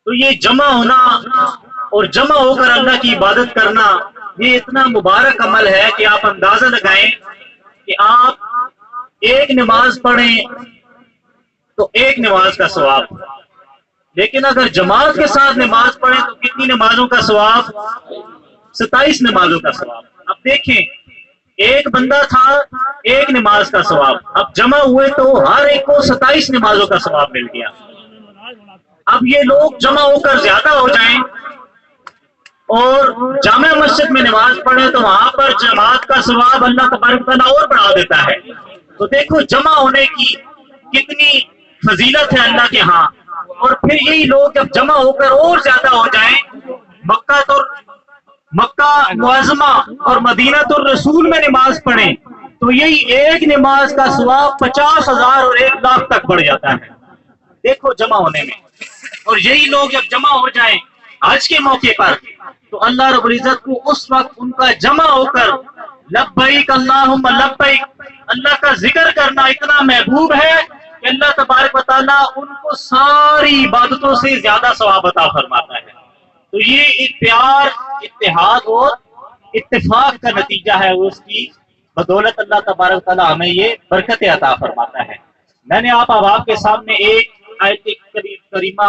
تو یہ جمع ہونا اور جمع ہو کر اللہ کی عبادت کرنا یہ اتنا مبارک عمل ہے کہ آپ اندازہ لگائیں کہ آپ ایک نماز پڑھیں تو ایک نماز کا ثواب، لیکن اگر جماعت کے ساتھ نماز پڑھیں تو کتنی نمازوں کا ثواب؟ 27 نمازوں کا ثواب۔ اب دیکھیں ایک بندہ تھا ایک نماز کا ثواب، اب جمع ہوئے تو ہر ایک کو 27 نمازوں کا ثواب مل گیا۔ اب یہ لوگ جمع ہو کر زیادہ ہو جائیں اور جامع مسجد میں نماز پڑھیں تو وہاں پر جماعت کا ثواب اللہ تبارک تعالیٰ اور بڑھا دیتا ہے۔ تو دیکھو جمع ہونے کی کتنی فضیلت ہے اللہ کے ہاں، اور پھر یہی لوگ جب جمع ہو کر اور زیادہ ہو جائیں، مکہ معظمہ اور مدینہ الرسول میں نماز پڑھیں تو یہی ایک نماز کا ثواب 50,000 اور 1,00,000 تک بڑھ جاتا ہے، دیکھو جمع ہونے میں۔ اور یہی لوگ جب جمع ہو جائیں حج کے موقع پر تو اللہ رب العزت کو اس وقت ان کا جمع ہو کر لبیک اللہم لبیک اللہ کا ذکر کرنا اتنا محبوب ہے کہ اللہ تبارک و تعالیٰ ان کو ساری عبادتوں سے زیادہ ثواب عطا فرماتا ہے۔ تو یہ ایک پیار، اتحاد اور اتفاق کا نتیجہ ہے، اس کی بدولت اللہ تبارک و تعالیٰ ہمیں یہ برکت عطا فرماتا ہے۔ میں نے آپ کے سامنے ایک آیت کریمہ